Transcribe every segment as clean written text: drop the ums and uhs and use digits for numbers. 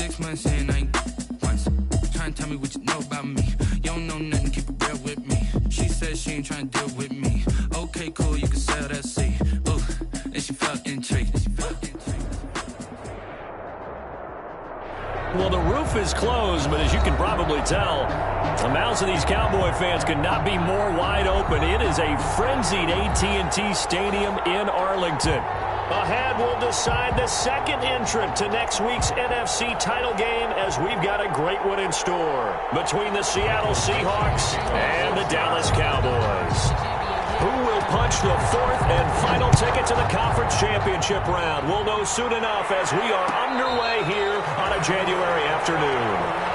6 months in, I ain't once. Trying to tell me what you know about me. You don't know nothing, keep it real with me. She said she ain't trying to deal with me. Okay, cool, you can sell that seat. Ooh, and she felt intrigued. Well, the roof is closed, but as you can probably tell, the mouths of these Cowboy fans could not be more wide open. It is a frenzied AT&T Stadium in Arlington. Ahead, we'll decide the second entrant to next week's NFC title game as we've got a great one in store between the Seattle Seahawks and the Dallas Cowboys. Who will punch the fourth and final ticket to the conference championship round? We'll know soon enough as we are underway here on a January afternoon.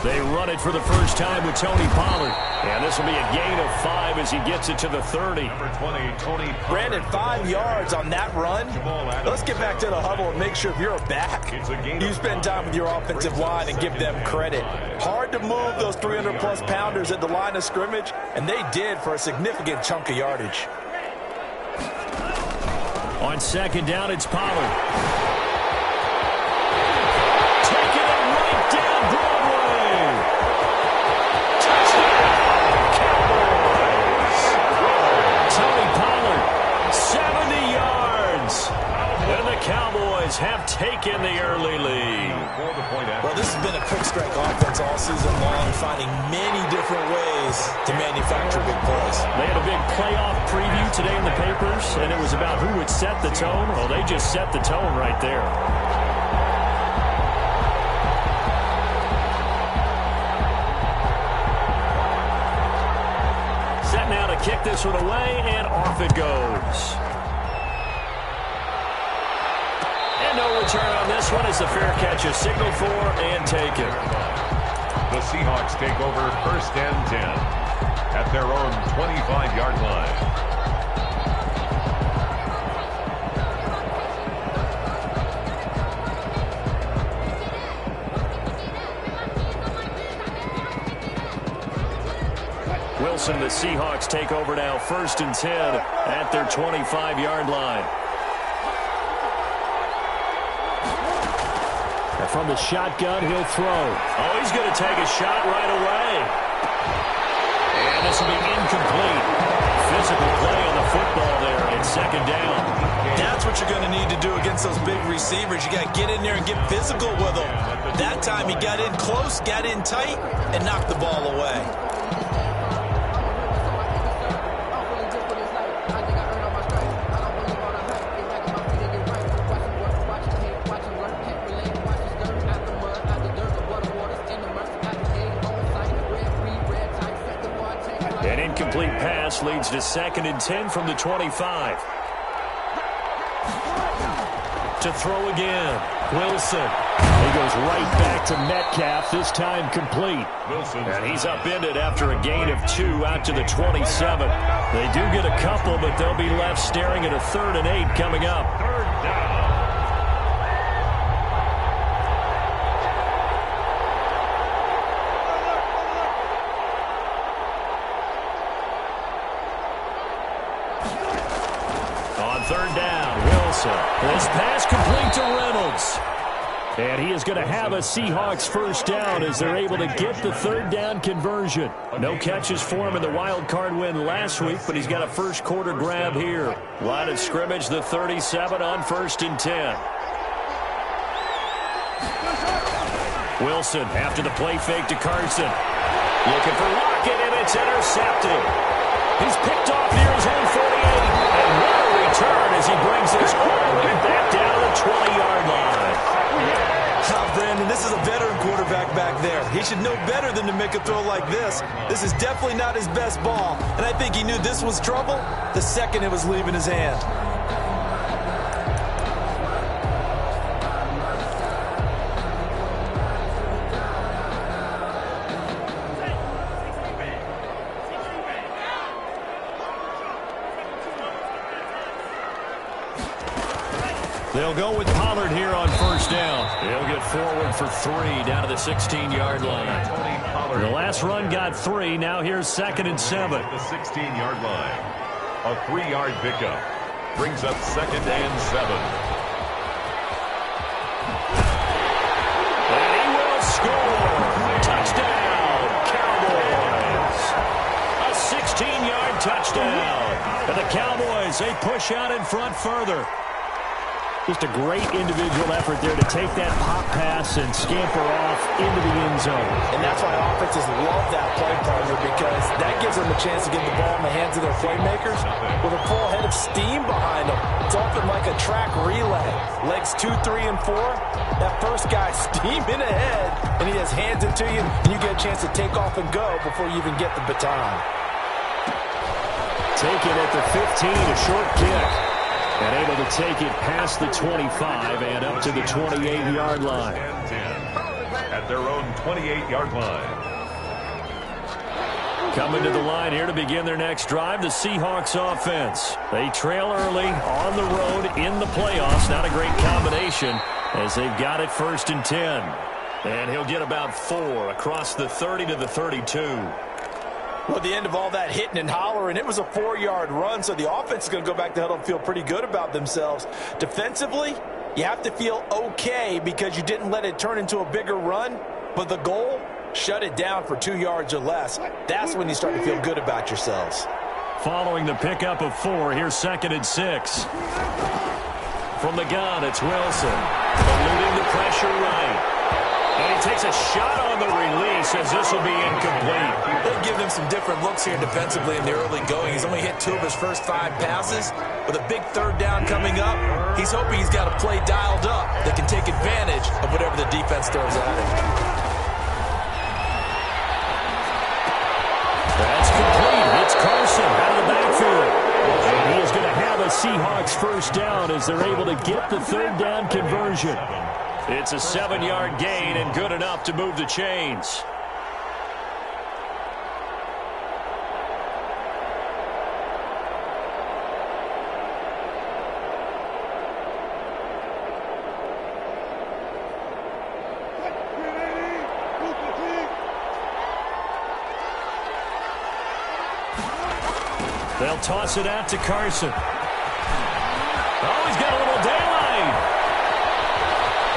They run it for the first time with Tony Pollard. And this will be a gain of 5 as he gets it to the 30. Number 20, Tony Pollard. Brandon, 5 yards on that run. Let's get back to the huddle and make sure if you're a back, you spend time with your offensive line and give them credit. Hard to move those 300-plus pounders at the line of scrimmage, and they did for a significant chunk of yardage. On second down, it's Pollard. Cowboys have taken the early lead. Well, this has been a quick strike offense all season long, finding many different ways to manufacture big plays. They had a big playoff preview today in the papers, and it was about who would set the tone. Well, they just set the tone right there. Set now to kick this one away, and off it goes. No return on this one as the fair catch is signaled for and taken. The Seahawks take over first and 10 at their own 25-yard line. Wilson, the Seahawks take over now first and 10 at their 25-yard line. From the shotgun, he'll throw. Oh, he's going to take a shot right away. And this will be incomplete. Physical play on the football there at second down. That's what you're going to need to do against those big receivers. You got to get in there and get physical with them. That time he got in close, got in tight, and knocked the ball away. An incomplete pass leads to second and 10 from the 25. To throw again. Wilson. He goes right back to Metcalf, this time complete. And he's upended after a gain of 2 out to the 27. They do get a couple, but they'll be left staring at a 3rd and 8 coming up. Third down. Third down, Wilson. This pass complete to Reynolds. And he is going to have a Seahawks first down as they're able to get the third down conversion. No catches for him in the wild card win last week, but he's got a first quarter grab here. Line of scrimmage, the 37 on first and 10. Wilson after the play fake to Carson. Looking for Lockett, and it's intercepted. He's picked off near his own 48. And what a return as he brings this all the way back down to the 20-yard line. Brandon, this is a veteran quarterback back there. He should know better than to make a throw like this. This is definitely not his best ball, and I think he knew this was trouble the second it was leaving his hand. They'll go with Pollard here on first down. He'll get forward for 3 down to the 16-yard line. The last run got 3. Now here's 2nd and 7. At the 16-yard line. A 3-yard pickup. Brings up 2nd and 7. And he will score. Touchdown, Cowboys. A 16-yard touchdown. And the Cowboys, they push out in front further. Just a great individual effort there to take that pop pass and scamper off into the end zone. And that's why offenses love that play, partner, because that gives them a chance to get the ball in the hands of their playmakers with a full head of steam behind them. It's often like a track relay. Legs 2, 3, and 4. That first guy steaming ahead, and he just hands it to you, and you get a chance to take off and go before you even get the baton. Taken at the 15, a short kick. And able to take it past the 25 and up to the 28-yard line. At their own 28-yard line. Coming to the line here to begin their next drive, the Seahawks offense. They trail early on the road in the playoffs. Not a great combination as they've got it 1st and 10. And he'll get about 4 across the 30 to the 32. Well, at the end of all that hitting and hollering, it was a 4-yard run, so the offense is going to go back to huddle and feel pretty good about themselves. Defensively, you have to feel okay because you didn't let it turn into a bigger run, but the goal, shut it down for 2 yards or less. That's when you start to feel good about yourselves. Following the pickup of 4, here's 2nd and 6. From the gun, it's Wilson. Eluding the pressure right. And he takes a shot on the release as this will be incomplete. They'll give him some different looks here defensively in the early going. He's only hit 2 of his first 5 passes. With a big 3rd down coming up, he's hoping he's got a play dialed up that can take advantage of whatever the defense throws at him. That's complete. It's Carson out of the backfield. And he is going to have a Seahawks first down as they're able to get the 3rd down conversion. It's a 7-yard gain and good enough to move the chains. They'll toss it out to Carson. Oh, he's got a little daylight.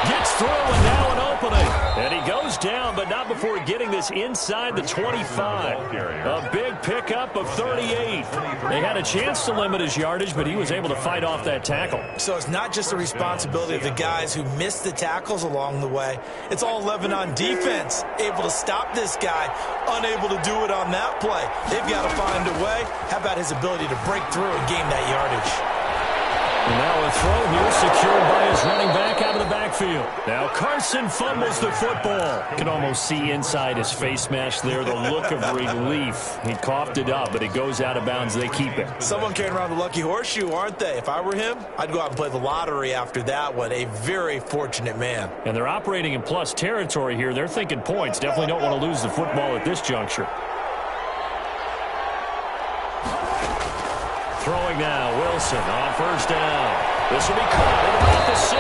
Gets through and now an opening. And he goes down, but not before getting this inside the 25. A big pickup of 38. They had a chance to limit his yardage, but he was able to fight off that tackle. So it's not just the responsibility of the guys who missed the tackles along the way. It's all 11 on defense, able to stop this guy, unable to do it on that play. They've got to find a way. How about his ability to break through and gain that yardage? And now a throw here secured by his running back out of the backfield. Now Carson fumbles the football. You can almost see inside his face mask there the look of relief. He coughed it up, but it goes out of bounds. They keep it. Someone carrying around the lucky horseshoe, aren't they? If I were him, I'd go out and play the lottery after that one. A very fortunate man. And they're operating in plus territory here. They're thinking points. Definitely don't want to lose the football at this juncture. Throwing now, Wilson on first down. This will be caught at about the 6.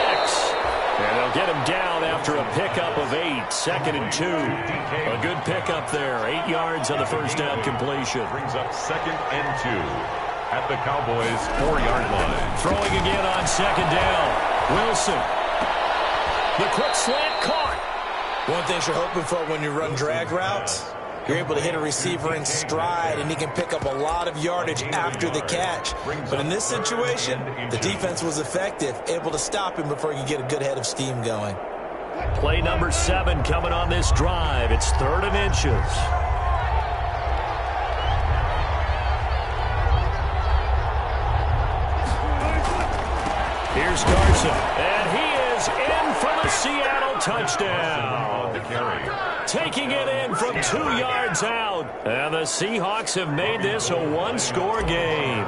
And they'll get him down after a pickup of 8. 2nd and 2. A good pickup there. 8 yards on the first down completion. Brings up 2nd and 2 at the Cowboys' 4-yard line. Throwing again on 2nd down. Wilson. The quick slant caught. One thing you're hoping for when you run drag routes, you're able to hit a receiver in stride, and he can pick up a lot of yardage after the catch. But in this situation, the defense was effective, able to stop him before he could get a good head of steam going. Play number 7 coming on this drive. It's 3rd and inches. Here's Carson, and he is in for the Seattle touchdown. Taking it in from 2 yards out. And the Seahawks have made this a 1-score game.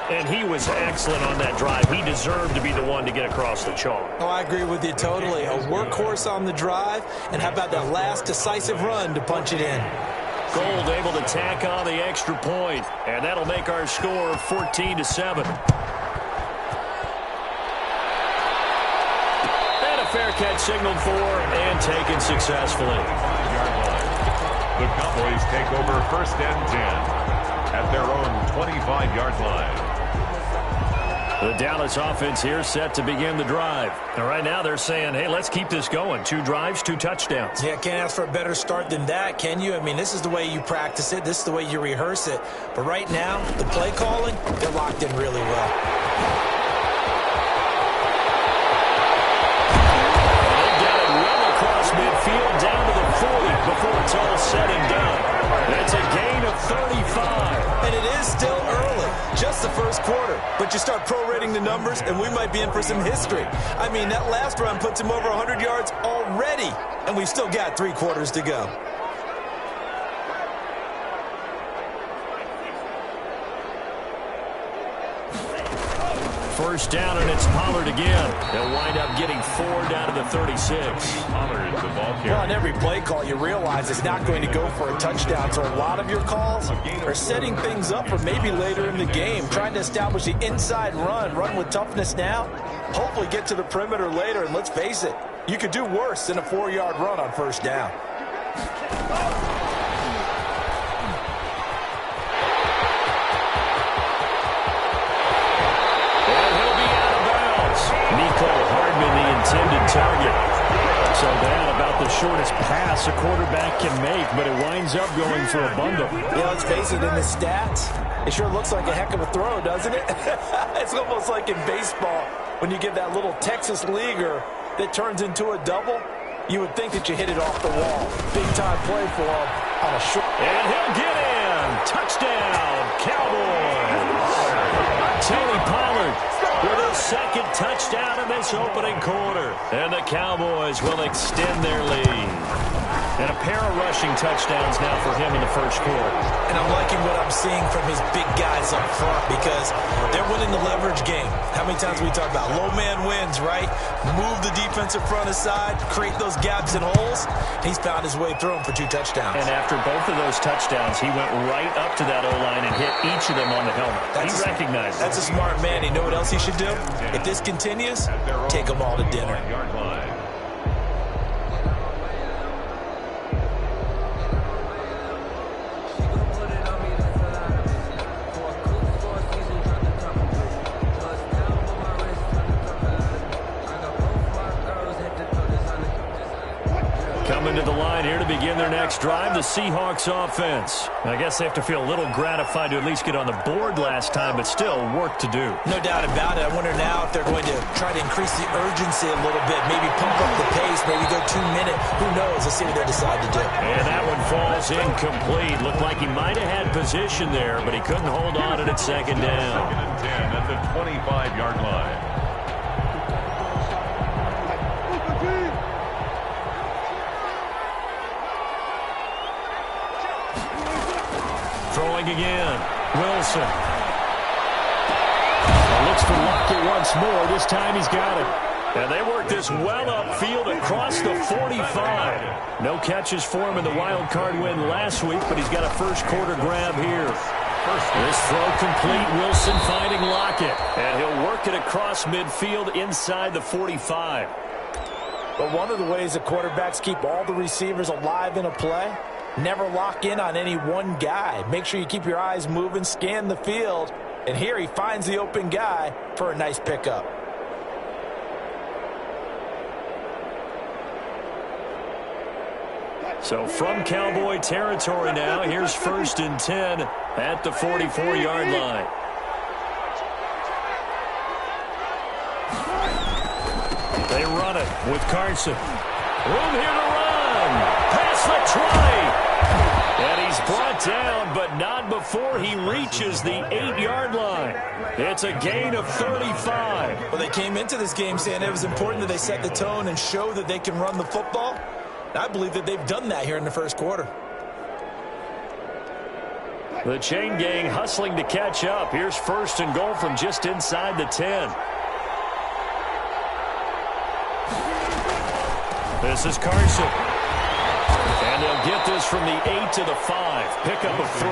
And he was excellent on that drive. He deserved to be the one to get across the chalk. Oh, I agree with you totally. A workhorse on the drive, and how about that last decisive run to punch it in? Gold able to tack on the extra point, and that'll make our score 14-7. Wildcat signaled for and taken successfully. 5-yard line. The Cowboys take over 1st and 10 at their own 25-yard line. The Dallas offense here set to begin the drive. And right now they're saying, hey, let's keep this going. 2 drives, 2 touchdowns. Yeah, can't ask for a better start than that, can you? I mean, this is the way you practice it. This is the way you rehearse it. But right now, the play calling, they're locked in really well. They got it well across midfield down to the 40 before it's all said and done. That's a gain of 35. And it is still early, just the first quarter. But you start prorating the numbers, and we might be in for some history. I mean, that last run puts him over 100 yards already, and we've still got 3 quarters to go. First down, and it's Pollard again. They'll wind up getting 4 down to the 36. Pollard, the ball carrier. Well, on every play call, you realize it's not going to go for a touchdown. So a lot of your calls are setting things up for maybe later in the game, trying to establish the inside run with toughness now, hopefully get to the perimeter later. And let's face it, you could do worse than a 4-yard run on first down. Intended target. So that about the shortest pass a quarterback can make, but it winds up going for a bundle. Yeah, let's face it, in the stats, it sure looks like a heck of a throw, doesn't it? It's almost like in baseball when you get that little Texas leaguer that turns into a double. You would think that you hit it off the wall. Big time play for him on a short. And he'll get in. Touchdown, Cowboys. Tony Pollard with a second touchdown in this opening quarter. And the Cowboys will extend their lead. And a pair of rushing touchdowns now for him in the first quarter. And I'm liking what I'm seeing from his big guys up front because they're winning the leverage game. How many times we talk about low man wins, right? Move the defensive front aside, create those gaps and holes. He's found his way through them for 2 touchdowns. And after both of those touchdowns, he went right up to that O-line and hit each of them on the helmet. He recognized That's a smart man. You know what else he should do? If this continues, take them all to dinner. Coming to the line here to begin their next drive, the Seahawks offense. I guess they have to feel a little gratified to at least get on the board last time, but still work to do. No doubt about it. I wonder now if they're going to try to increase the urgency a little bit, maybe pump up the pace, maybe go 2-minute. Who knows? Let's see what they decide to do. And that one falls incomplete. Looked like he might have had position there, but he couldn't hold on at second down. 2nd and 10 at the 25-yard line. Throwing again. Wilson. Looks for Lockett once more. This time he's got it. And they work this well upfield across the 45. No catches for him in the wild card win last week, but he's got a first quarter grab here. This throw complete. Wilson finding Lockett. And he'll work it across midfield inside the 45. But one of the ways that quarterbacks keep all the receivers alive in a play, never lock in on any one guy. Make sure you keep your eyes moving, scan the field. And here he finds the open guy for a nice pickup. So from Cowboy territory now, here's 1st and 10 at the 44-yard line. They run it with Carson. Room here to run. Pass the 20. And he's brought down, but not before he reaches the 8-yard line. It's a gain of 35. Well, they came into this game saying it was important that they set the tone and show that they can run the football. I believe that they've done that here in the first quarter. The chain gang hustling to catch up. Here's 1st and goal from just inside the 10. This is Carson. And they'll get goes from the 8 to the 5. Pickup of 3.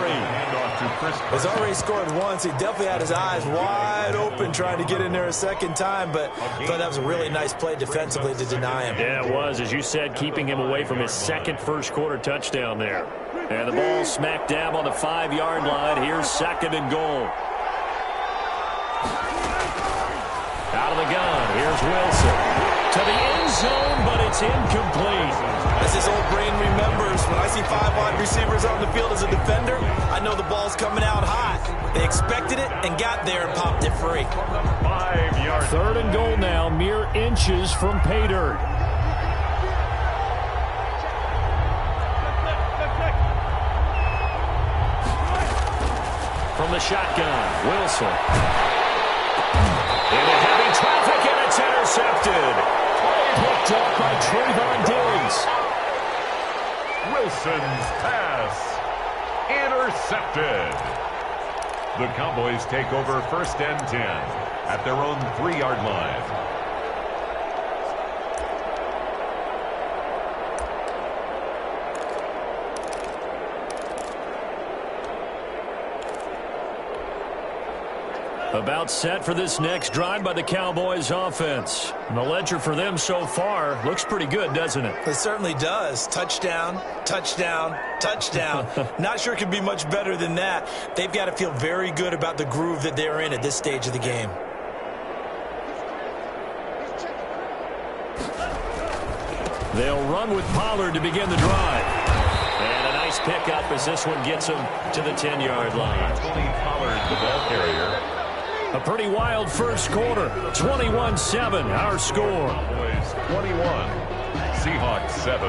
He's already scored once. He definitely had his eyes wide open trying to get in there a second time, but I thought that was a really nice play defensively to deny him. Yeah, it was, as you said, keeping him away from his second first-quarter touchdown there. And the ball smack dab on the 5-yard line. Here's 2nd and goal. Out of the gun, here's Wilson. To the end zone, but it's incomplete. As his old brain remembers, when I see 5 wide receivers on the field as a defender, I know the ball's coming out hot. They expected it and got there and popped it free. 5 yards. 3rd and goal now, mere inches from pay dirt. From the shotgun, Wilson. Into heavy traffic, and it's intercepted. Picked up by Trayvon Diggs. Wilson's pass intercepted. The Cowboys take over 1st and 10 at their own 3-yard line. About set for this next drive by the Cowboys offense. And the ledger for them so far looks pretty good, doesn't it? It certainly does. Touchdown, touchdown, touchdown. Not sure it could be much better than that. They've got to feel very good about the groove that they're in at this stage of the game. They'll run with Pollard to begin the drive. And a nice pickup as this one gets him to the 10-yard line. Pollard, the ball carrier. A pretty wild first quarter. 21-7, our score. 21, Seahawks 7.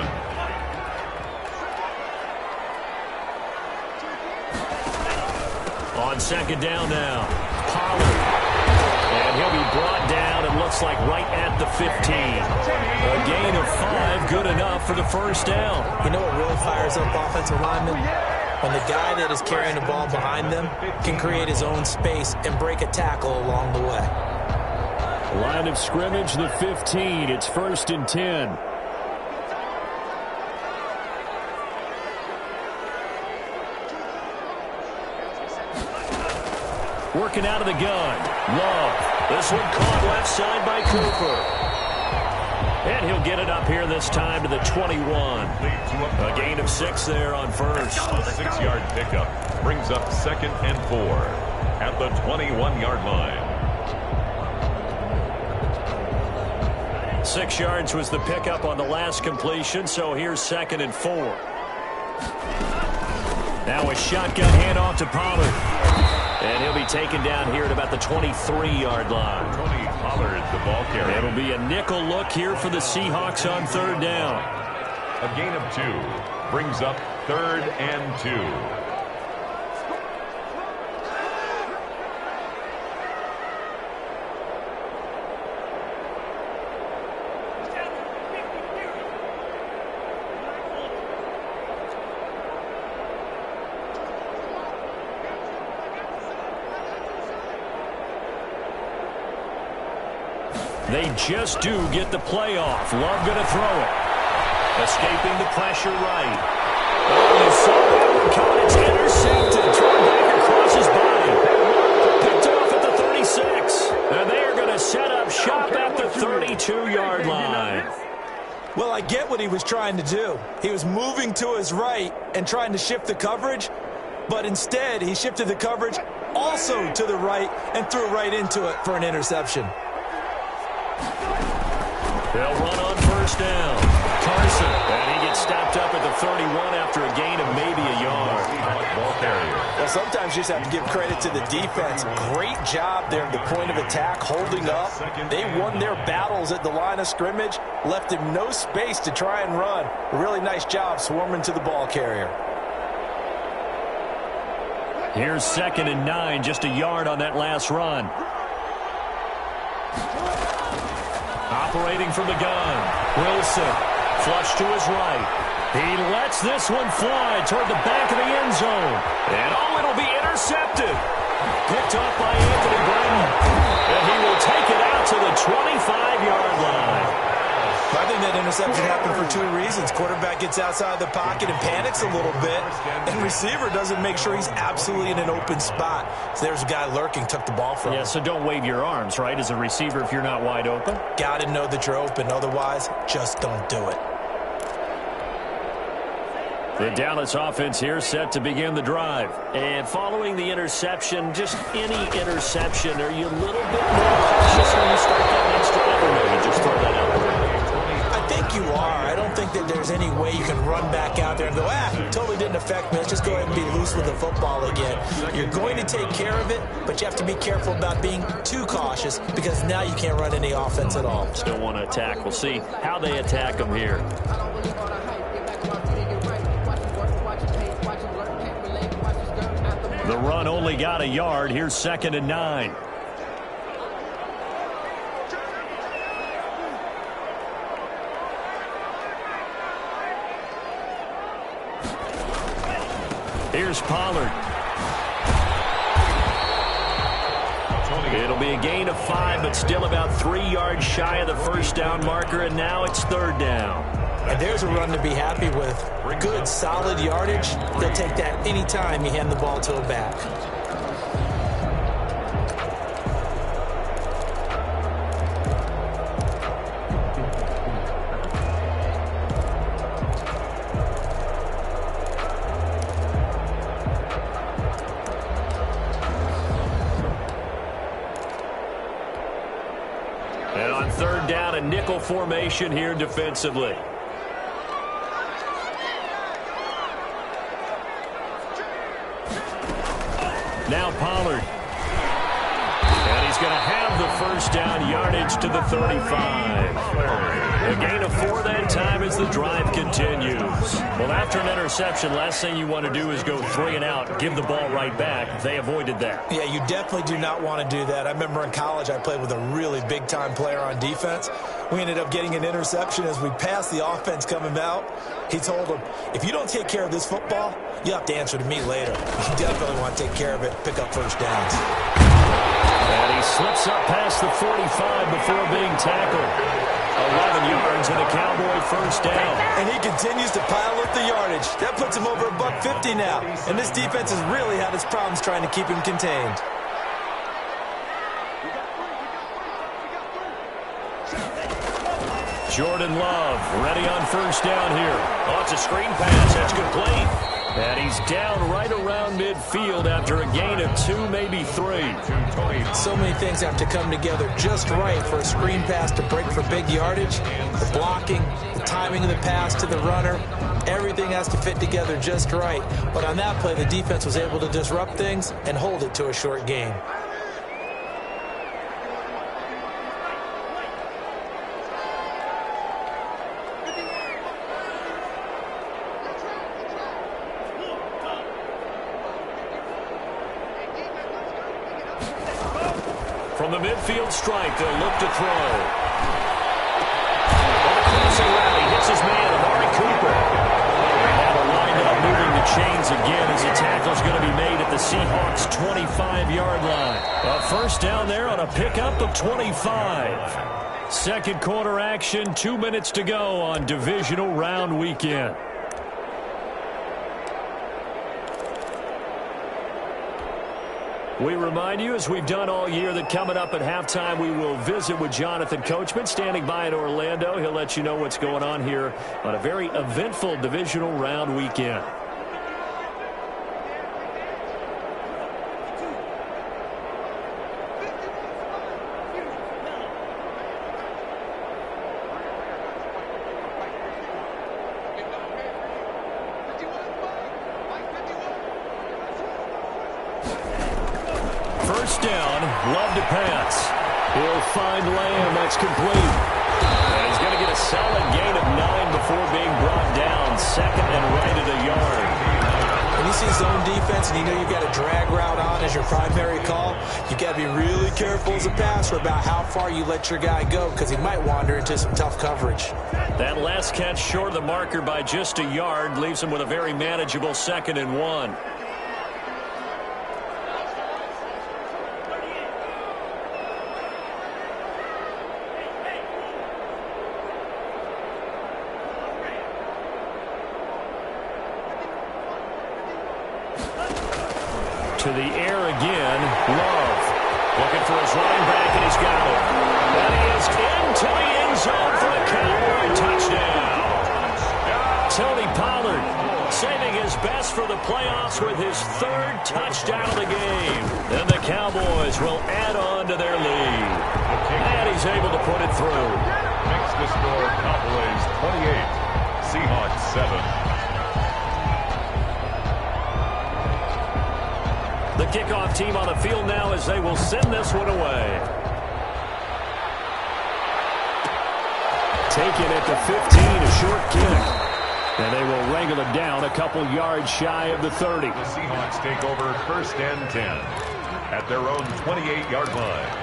On 2nd down now, Pollard. And he'll be brought down, it looks like right at the 15. A gain of 5, good enough for the first down. You know what really fires up offensive linemen? When the guy that is carrying the ball behind them can create his own space and break a tackle along the way. Line of scrimmage, the 15. It's 1st and 10. Working out of the gun. Love. This one caught left side by Cooper. And he'll get it up here this time to the 21. A gain of 6 there on first. 6-yard pickup brings up 2nd and 4 at the 21-yard line. 6 yards was the pickup on the last completion, so here's 2nd and 4. Now a shotgun handoff to Pollard. And he'll be taken down here at about the 23-yard line. Tony Pollard, the ball carrier. It'll be a nickel look here for the Seahawks on 3rd down. A gain of 2 brings up 3rd and 2. They just do get the play off. Love going to throw it. Escaping the pressure right. Oh, you saw that one coming. It's intercepted. Thrown back across his body. Picked off at the 36. And they are going to set up shop at the 32-yard line. Well, I get what he was trying to do. He was moving to his right and trying to shift the coverage, but instead he shifted the coverage also to the right and threw right into it for an interception. They'll run on 1st down. Carson, and he gets stopped up at the 31 after a gain of maybe a yard. Ball carrier. Well, sometimes you just have to give credit to the defense. Great job there at the point of attack, holding up. They won their battles at the line of scrimmage, left him no space to try and run. A really nice job swarming to the ball carrier. Here's 2nd and 9, just a yard on that last run. Operating from the gun, Wilson, flush to his right. He lets this one fly toward the back of the end zone. And it'll be intercepted. Picked off by Anthony Brennan. And he will take it out to the 25-yard line. I think that interception happened for 2 reasons. Quarterback gets outside the pocket and panics a little bit, and receiver doesn't make sure he's absolutely in an open spot. So there's a guy lurking, took the ball from him. Yeah, so don't wave your arms, right, as a receiver if you're not wide open? Got to know that you're open. Otherwise, just don't do it. The Dallas offense here set to begin the drive. And following the interception, just any interception, are you a little bit more cautious when you start that next drive, or no, you just throw that out there? I think you are. I don't think that there's any way you can run back out there and go, totally didn't affect me. Let's just go ahead and be loose with the football again. You're going to take care of it, but you have to be careful about being too cautious because now you can't run any offense at all. Still want to attack. We'll see how they attack them here. The run only got a yard. Here's 2nd and 9. Here's Pollard. It'll be a gain of 5, but still about 3 yards shy of the first down marker, and now it's 3rd down. And there's a run to be happy with. Good, solid yardage. They'll take that anytime you hand the ball to a back. And on 3rd down, a nickel formation here defensively. Now Pollard. And he's going to have the first down, yardage to the 35. A gain of 4 that time as the drive continues. Well, after an interception, last thing you want to do is go 3 and out, give the ball right back. They avoided that. Yeah, you definitely do not want to do that. I remember in college I played with a really big-time player on defense. We ended up getting an interception as we passed the offense coming out. He told him, if you don't take care of this football, you have to answer to me later. You definitely want to take care of it, pick up first downs. And he slips up past the 45 before being tackled. 11 yards and a Cowboy first down. And he continues to pile up the yardage. That puts him over $150 now. And this defense has really had its problems trying to keep him contained. Jordan Love ready on first down here. Oh, it's a screen pass. That's complete. And he's down right around midfield after a gain of 2, maybe 3. So many things have to come together just right for a screen pass to break for big yardage. The blocking, the timing of the pass to the runner, everything has to fit together just right. But on that play, the defense was able to disrupt things and hold it to a short gain. From the midfield stripe, they'll look to throw. On the crossing route, he hits his man, Amari Cooper. And now lined up, moving the chains again as the tackle's going to be made at the Seahawks' 25-yard line. A first down there on a pickup of 25. Second quarter action, 2 minutes to go on divisional round weekend. We remind you, as we've done all year, that coming up at halftime, we will visit with Jonathan Coachman, standing by in Orlando. He'll let you know what's going on here on a very eventful divisional round weekend. First down, Love to pass. He'll find Lamb. That's complete. And he's going to get a solid gain of 9 before being brought down. 2nd and right at a yard. When you see zone defense and you know you've got a drag route on as your primary call, you've got to be really careful as a passer about how far you let your guy go because he might wander into some tough coverage. That last catch short of the marker by just a yard leaves him with a very manageable 2nd and 1. To the air again. Love. Looking for his running back, and he's got it. And he is into the end zone for the Cowboy touchdown. Tony Pollard saving his best for the playoffs with his third touchdown of the game. And the Cowboys will add on to their lead. And he's able to put it through. Makes the score Cowboys 28, Seahawks 7. The kickoff team on the field now as they will send this one away. Taken at the 15, a short kick. And they will wrangle it down a couple yards shy of the 30. The Seahawks take over 1st and 10 at their own 28-yard line.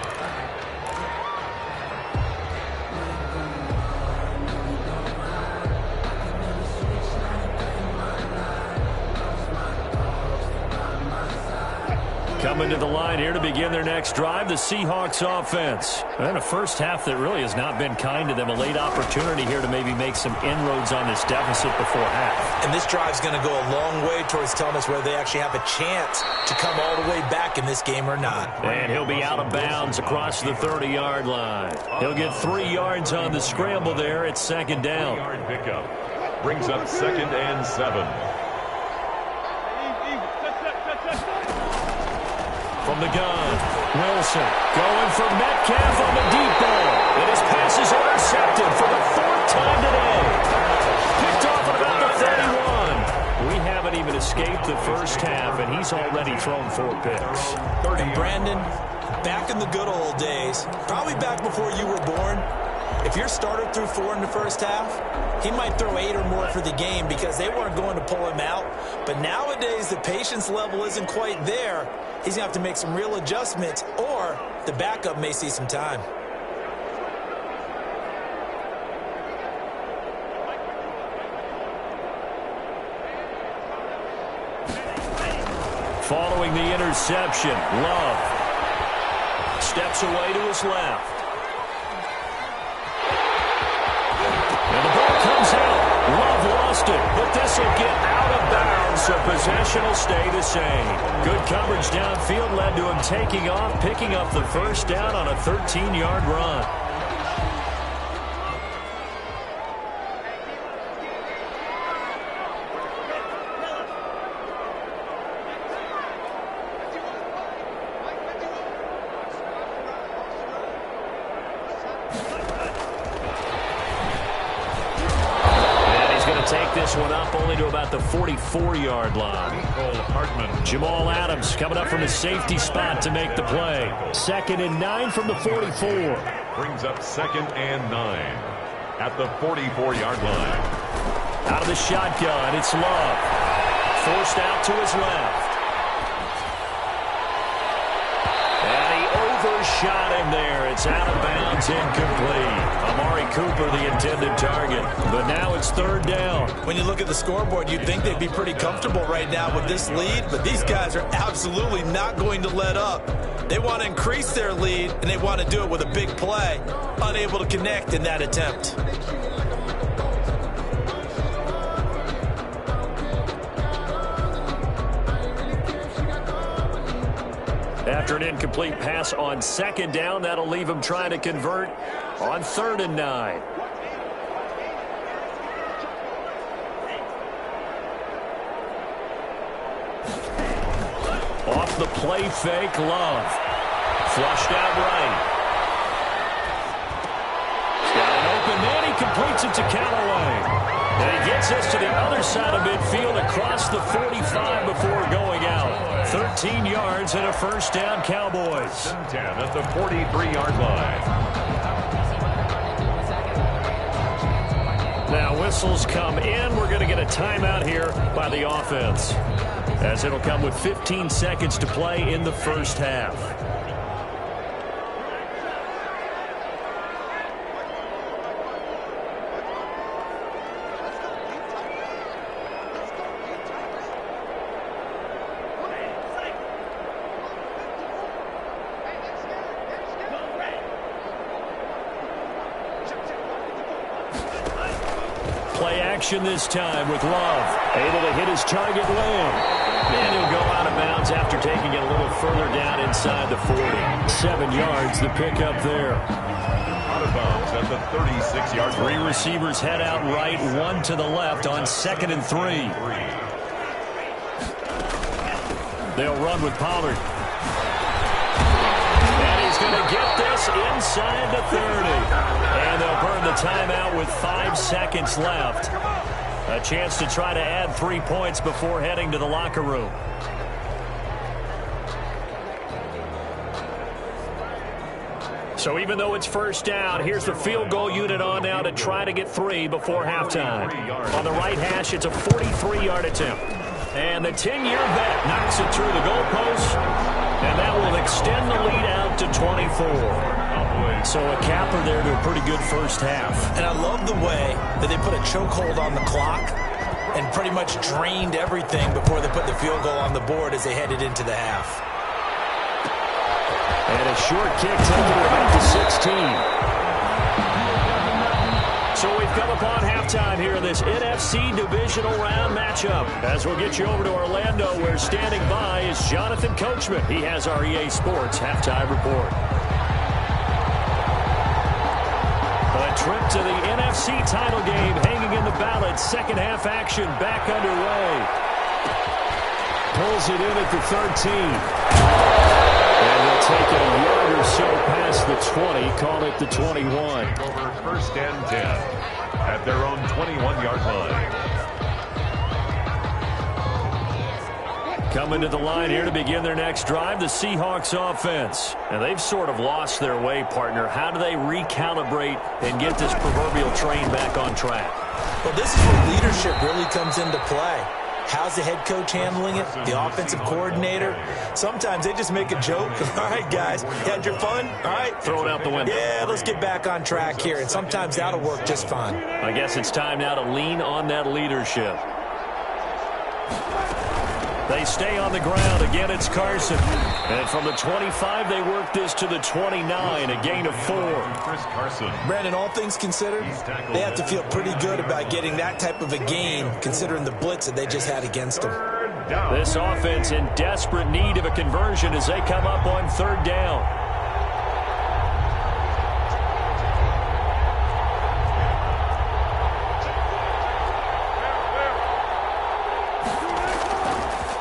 Coming to the line here to begin their next drive, the Seahawks offense. And a first half that really has not been kind to them. A late opportunity here to maybe make some inroads on this deficit before half. And this drive's going to go a long way towards telling us whether they actually have a chance to come all the way back in this game or not. And he'll be out of bounds across the 30-yard line. He'll get 3 yards on the scramble there at 2nd down. 3-yard pickup brings up 2nd and 7. From the gun, Wilson going for Metcalf on the deep ball. And his pass is intercepted for the 4th time today. Picked off at about the 31. We haven't even escaped the first half, and he's already thrown 4 picks. And Brandon, back in the good old days, probably back before you were born, if your starter threw 4 in the first half, he might throw 8 or more for the game because they weren't going to pull him out. But nowadays, the patience level isn't quite there. He's going to have to make some real adjustments, or the backup may see some time. Following the interception, Love steps away to his left. And the ball comes out. Love lost it, but this will get out of bounds, so possession will stay the same. Good coverage downfield led to him taking off, picking up the first down on a 13-yard run. Take this one up only to about the 44-yard line. Jamal Adams coming up from his safety spot to make the play. 2nd and 9 from the 44. Brings up 2nd and 9 at the 44-yard line. Out of the shotgun, it's Love. Forced out to his left. And he overshot him there. It's out of bounds, incomplete. Amari Cooper, the intended target. But now it's 3rd down. When you look at the scoreboard, you'd think they'd be pretty comfortable right now with this lead, but these guys are absolutely not going to let up. They want to increase their lead, and they want to do it with a big play. Unable to connect in that attempt. After an incomplete pass on 2nd down, that'll leave him trying to convert on 3rd and 9. Off the play fake, Love. Flushed out right. He's got an open man. He completes it to Callaway. And he gets us to the other side of midfield across the 45 before going out. 13 yards and a first down, Cowboys. 10 at the 43-yard line. Now whistles come in. We're going to get a timeout here by the offense, as it'll come with 15 seconds to play in the first half. Play action this time with Love. Able to hit his target, Lamb. And he'll go out of bounds after taking it a little further down inside the 40. 7 yards, the pickup there. Out of bounds at the 36-yard line. 3 receivers head out right, 1 to the left on 2nd and 3. They'll run with Pollard. And he's going to get this inside the 30. And they'll burn the timeout with 5 seconds left. A chance to try to add 3 points before heading to the locker room. So even though it's first down, here's the field goal unit on now to try to get 3 before halftime. On the right hash, it's a 43-yard attempt. And the 10-year vet knocks it through the goalpost, and that will extend the lead out to 24. So a capper there to a pretty good first half. And I love the way that they put a chokehold on the clock and pretty much drained everything before they put the field goal on the board as they headed into the half. And a short kick taken about the 16. So we've come upon halftime here in this NFC divisional round matchup. As we'll get you over to Orlando, where standing by is Jonathan Coachman. He has our EA Sports halftime report. A trip to the NFC title game hanging in the balance. Second half action back underway. Pulls it in at the 13. And they'll take it a yard or so past the 20, call it the 21. Over first and 10 at their own 21-yard line. Coming to the line here to begin their next drive, the Seahawks offense. And they've sort of lost their way, partner. How do they recalibrate and get this proverbial train back on track? Well, this is where leadership really comes into play. How's the head coach handling it? The offensive coordinator? Sometimes they just make a joke. All right, guys, you had your fun? All right. Throw it out the window. Yeah, let's get back on track here. And sometimes that'll work just fine. I guess it's time now to lean on that leadership. They stay on the ground. Again, it's Carson. And from the 25, they work this to the 29, a gain of 4. Chris Carson. Brandon, all things considered, they have to feel pretty good about getting that type of a game, considering the blitz that they just had against them. This offense in desperate need of a conversion as they come up on 3rd down.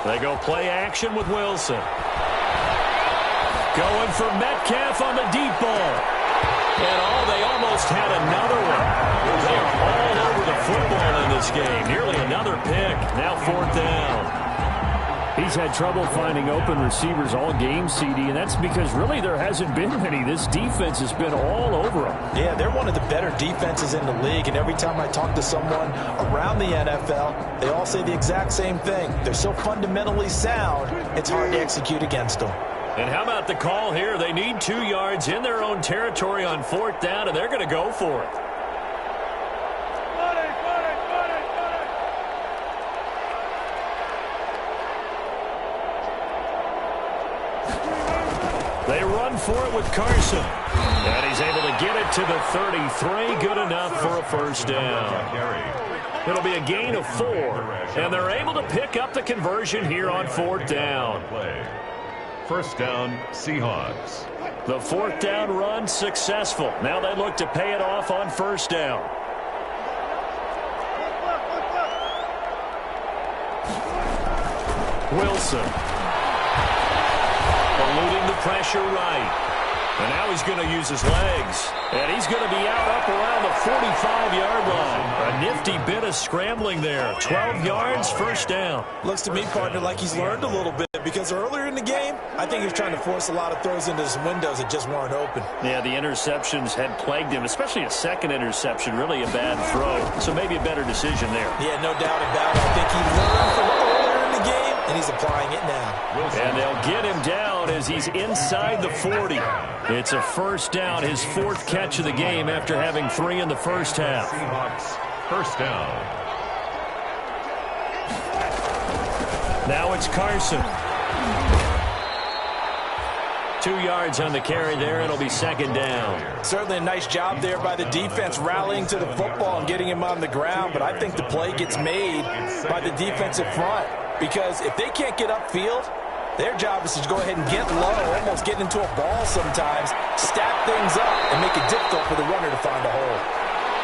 They go play action with Wilson. Going for Metcalf on the deep ball. And they almost had another one. They are all over the football in this game. Nearly another pick. Now 4th down. He's had trouble finding open receivers all game, CD, and that's because really there hasn't been many. This defense has been all over them. Yeah, they're one of the better defenses in the league, and every time I talk to someone around the NFL, they all say the exact same thing. They're so fundamentally sound, it's hard to execute against them. And how about the call here? They need 2 yards in their own territory on 4th down, and they're going to go for it. They run for it with Carson. And he's able to get it to the 33. Good enough for a first down. It'll be a gain of 4. And they're able to pick up the conversion here on 4th down. First down, Seahawks. The 4th down run successful. Now they look to pay it off on 1st down. Wilson. Eluding the pressure right. And now he's going to use his legs. And he's going to be out up around the 45-yard line. A nifty bit of scrambling there. 12 yards, first down. Looks to me, partner, like he's learned a little bit because earlier in the game, I think he was trying to force a lot of throws into his windows that just weren't open. Yeah, the interceptions had plagued him, especially a second interception. Really a bad throw. So maybe a better decision there. Yeah, no doubt about it. I think he learned from earlier in the game, and he's applying it now. And they'll get him down as he's inside the 40. It's a first down, his 4th catch of the game after having 3 in the first half. Seahawks, first down. Now it's Carson. 2 yards on the carry there. It'll be 2nd down. Certainly a nice job there by the defense rallying to the football and getting him on the ground, but I think the play gets made by the defensive front because if they can't get upfield, Their job is to go ahead and get low, almost get into a ball sometimes, stack things up, and make it difficult for the runner to find a hole.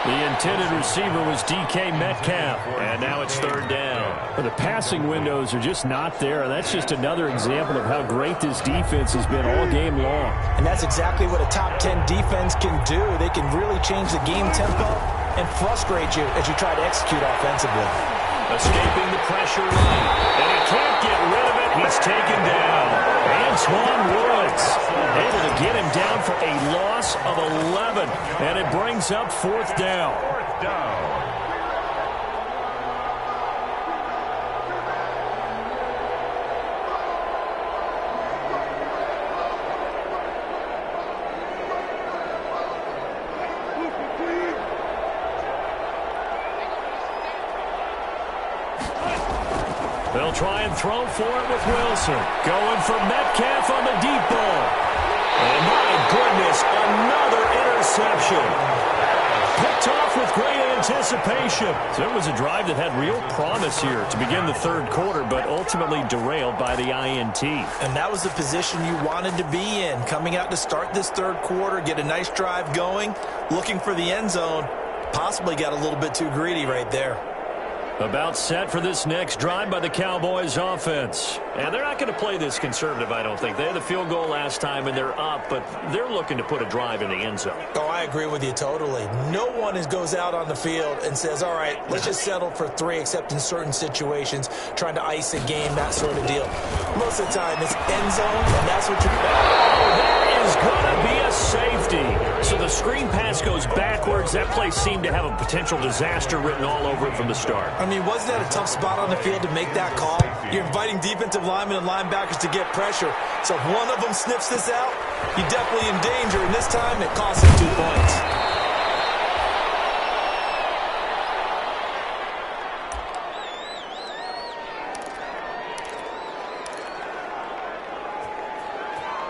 The intended receiver was DK Metcalf, and now it's third down. But the passing windows are just not there, and that's just another example of how great this defense has been all game long. And that's exactly what a top 10 defense can do. They can really change the game tempo and frustrate you as you try to execute offensively. Escaping the pressure line, and he can't get rid of it. He's taken down. Antoine Woods able to get him down for a loss of 11, and it brings up fourth down. Fourth down. They'll try and throw for it with Wilson. Going for Metcalf on the deep ball. And my goodness, another interception. Picked off with great anticipation. So it was a drive that had real promise here to begin the third quarter, but ultimately derailed by the INT. And that was the position you wanted to be in. Coming out to start this third quarter, get a nice drive going, looking for the end zone. Possibly got a little bit too greedy right there. About set for this next drive by the Cowboys offense. And they're not going to play this conservative, I don't think. They had the field goal last time, and they're up, but they're looking to put a drive in the end zone. Oh, I agree with you totally. No one goes out on the field and says, all right, let's just settle for 3, except in certain situations, trying to ice a game, that sort of deal. Most of the time, it's end zone, and that's what you're That is going to be a safety. So the screen pass goes backwards. That play seemed to have a potential disaster written all over it from the start. I mean, wasn't that a tough spot on the field to make that call? You're inviting defensive linemen and linebackers to get pressure. So if one of them sniffs this out, you're definitely in danger. And this time, it costs him 2 points.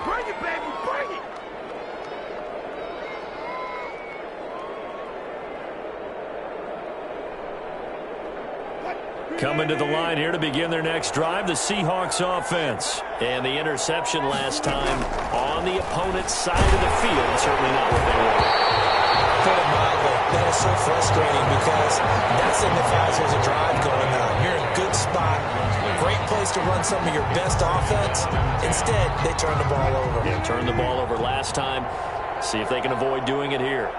Bring it, baby, bring it! Coming to the line here to begin their next drive, the Seahawks offense. And the interception last time on the opponent's side of the field. Certainly not what they wanted. Put it mildly, that is so frustrating because that signifies there's a drive going on. You're in a good spot, great place to run some of your best offense. Instead, they turn the ball over. Yeah, turned the ball over last time. See if they can avoid doing it here.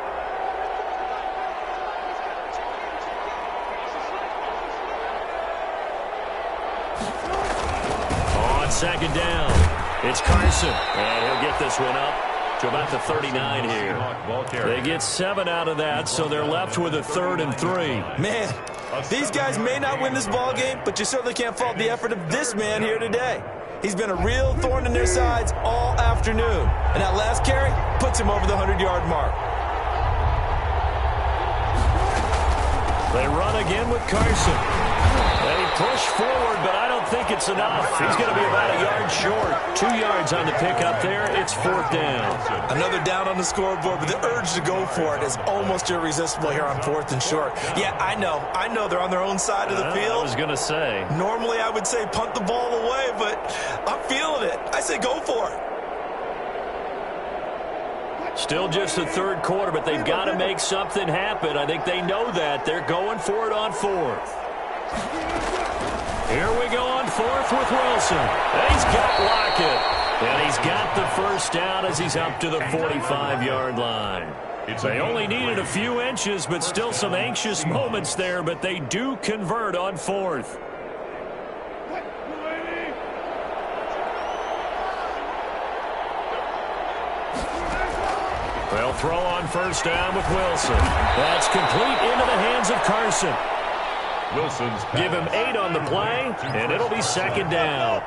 Second down. It's Carson. And he'll get this one up to about the 39 here. They get 7 out of that, so they're left with a 3rd and 3. Man, these guys may not win this ball game, but you certainly can't fault the effort of this man here today. He's been a real thorn in their sides all afternoon. And that last carry puts him over the 100-yard mark. They run again with Carson. They push forward, but I don't think it's enough. He's going to be about a yard short. 2 yards on the pickup there. It's 4th down. Another down on the scoreboard, but the urge to go for it is almost irresistible here on 4th and short. Yeah, I know they're on their own side of the field. I was going to say. Normally I would say punt the ball away, but I'm feeling it. I say go for it. Still just the third quarter, but they've got to make something happen. I think they know that. They're going for it on 4th. Here we go on 4th with Wilson. He's got Lockett. And he's got the first down as he's up to the 45-yard line. They only needed a few inches, but still some anxious moments there, but they do convert on 4th. They'll throw on first down with Wilson. That's complete into the hands of Carson. Wilson's pass. Give him 8 on the play, and it'll be second down.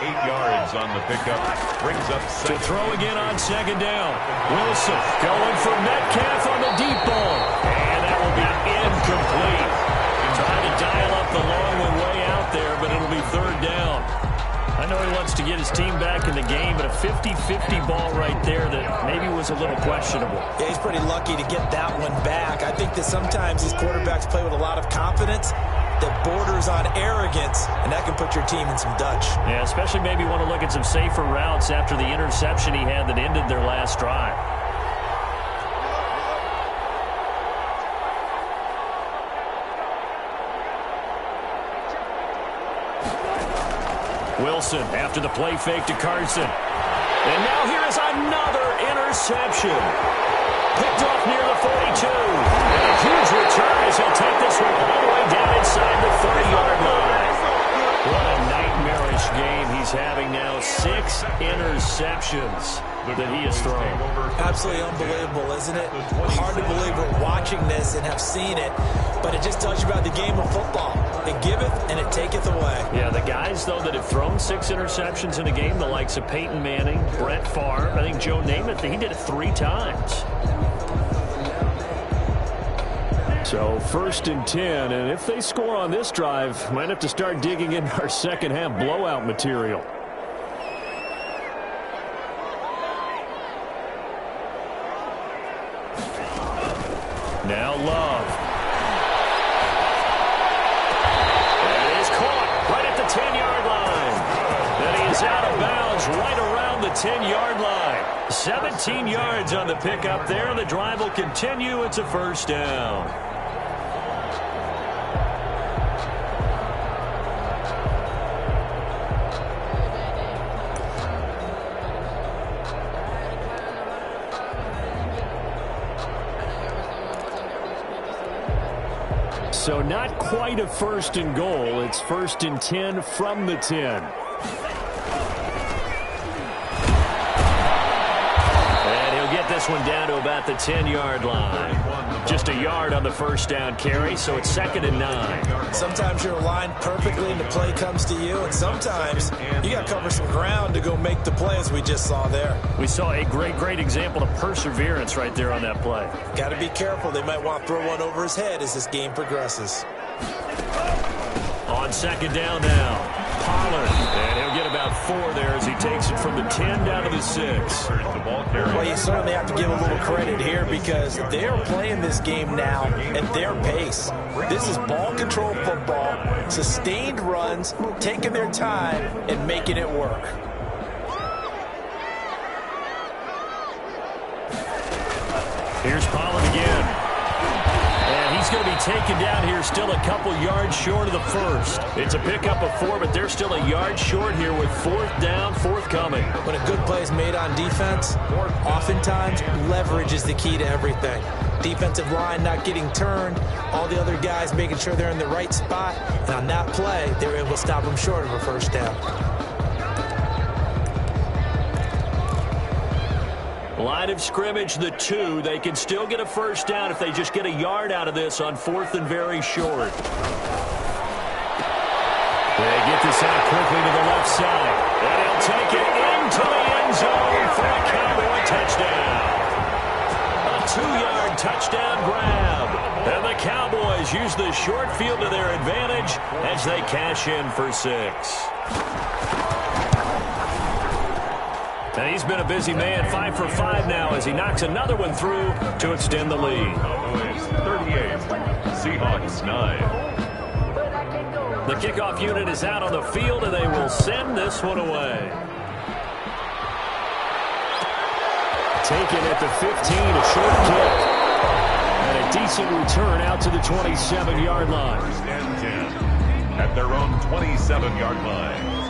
8 yards on the pickup. Brings up to throw again on second down. Wilson going for Metcalf on the deep ball. And that will be incomplete. Trying to dial up the long one way out there, but it'll be third down. I know he wants to get his team back in the game, but a 50-50 ball right there that maybe was a little questionable. Yeah, he's pretty lucky to get that one back. I think that sometimes these quarterbacks play with a lot of confidence. that borders on arrogance, and that can put your team in some Dutch. Yeah, especially maybe want to look at some safer routes after the interception he had that ended their last drive. Wilson after the play fake to Carson. And now here is another interception. Picked off near the 42. And a huge return as he'll take this one all the way down inside the 30-yard line. What a nightmarish game he's having now. 6 interceptions that he has thrown. Absolutely unbelievable, isn't it? Hard to believe we're watching this and have seen it, but it just tells you about the game of football. It giveth and it taketh away. Yeah, the guys, though, that have thrown 6 interceptions in a game, the likes of Peyton Manning, Brett Favre, I think Joe Namath, he did it 3 times. So 1st and 10, and if they score on this drive, might have to start digging in our second half blowout material. Now Love. That is caught right at the 10-yard line. And he is out of bounds right around the 10-yard line. 17 yards on the pickup there. The drive will continue. It's a first down. So not quite a 1st and goal. It's 1st and 10 from the 10. And he'll get this one down to about the 10-yard line. Just a yard on the first down carry, so it's 2nd and 9. Sometimes you're aligned perfectly and the play comes to you, and sometimes you got to cover some ground to go make the play, as we just saw there. We saw a great example of perseverance right there on that play. Got to be careful. They might want to throw one over his head as this game progresses. On 2nd down now. Pollard, and he'll get about 4 there as he takes it from the 10 down to the 6. Well, you certainly have to give a little credit here because they're playing this game now at their pace. This is ball control football, sustained runs, taking their time and making it work. Here's Pollard again. And he's going to be taken down here still a couple yards short of the first. It's a pickup of 4, but they're still a yard short here with 4th down, forthcoming. When a good play is made on defense, oftentimes leverage is the key to everything. Defensive line not getting turned, all the other guys making sure they're in the right spot, and on that play, they were able to stop them short of a first down. Line of scrimmage, the 2. They can still get a first down if they just get a yard out of this on 4th and very short. They get this out quickly to the left side. And he'll take it into the end zone for a Cowboy touchdown. A 2-yard touchdown grab. And the Cowboys use the short field to their advantage as they cash in for 6. And he's been a busy man, 5 for 5 now as he knocks another one through to extend the lead. Cowboys 38, Seahawks 9. The kickoff unit is out on the field, and they will send this one away. Taken at the 15, a short kick. And a decent return out to the 27-yard line. First and 10 at their own 27-yard line.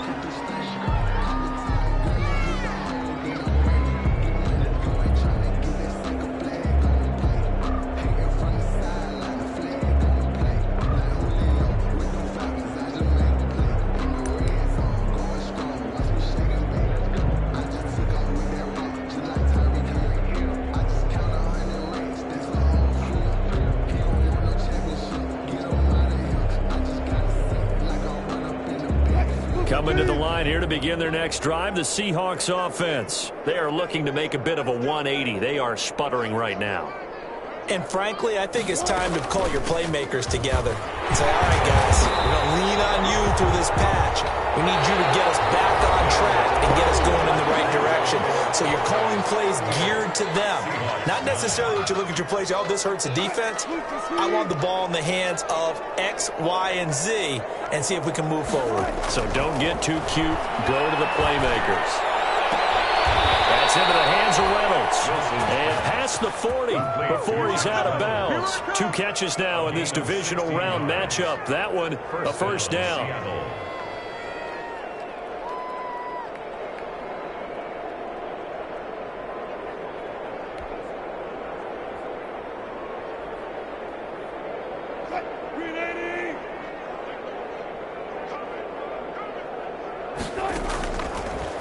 Coming to the line here to begin their next drive, the Seahawks offense. They are looking to make a bit of a 180. They are sputtering right now. And frankly, I think it's time to call your playmakers together and say, all right, guys, we're going to lean on you through this patch. We need you to get us back on track and get us going in the right direction. So you're calling plays geared to them. Not necessarily what you look at your plays, oh, this hurts the defense. I want the ball in the hands of X, Y, and Z and see if we can move forward. So don't get too cute. Go to the playmakers. That's into the hands of Reynolds. And past the 40 before he's out of bounds. 2 catches now in this divisional round matchup. That one, a first down.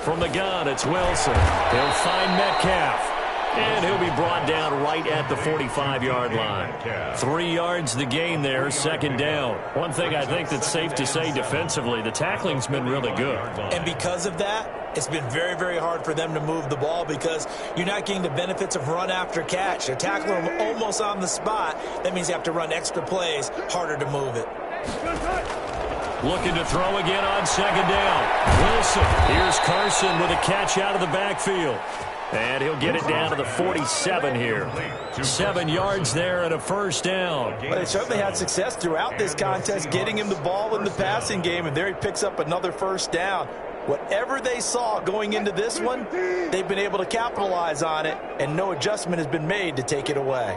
From the gun, it's Wilson. He'll find Metcalf. And he'll be brought down right at the 45-yard line. 3 yards the gain there, second down. One thing I think that's safe to say defensively, the tackling's been really good. And because of that, it's been very, very hard for them to move the ball because you're not getting the benefits of run after catch. They're tackling them almost on the spot. That means you have to run extra plays, harder to move it. Looking to throw again on second down. Wilson. Here's Carson with a catch out of the backfield. And he'll get it down to the 47 here. 7 yards there and a first down. Well, they certainly had success throughout this contest getting him the ball in the passing game, and there he picks up another first down. Whatever they saw going into this one, they've been able to capitalize on it, and no adjustment has been made to take it away.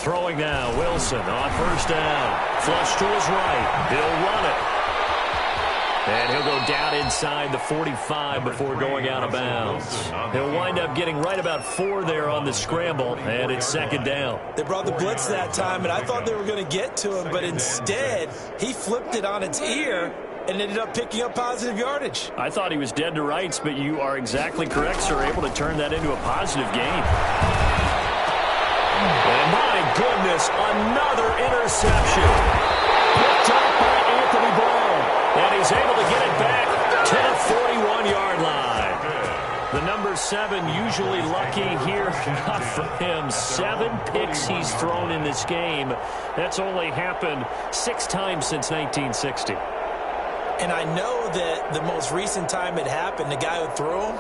Throwing now, Wilson on first down. Flush to his right. He'll run it. And he'll go down inside the 45 before going out of bounds. He'll wind up getting right about 4 there on the scramble, and it's second down. They brought the blitz that time, and I thought they were going to get to him, but instead, he flipped it on its ear and ended up picking up positive yardage. I thought he was dead to rights, but you are exactly correct, sir. Able to turn that into a positive gain. And my goodness, another interception. Picked up by Anthony Ball. And he's able to get it back to the 41-yard line. The number 7 usually lucky here. Not for him. 7 picks he's thrown in this game. That's only happened 6 times since 1960. And I know that the most recent time it happened, the guy who threw him,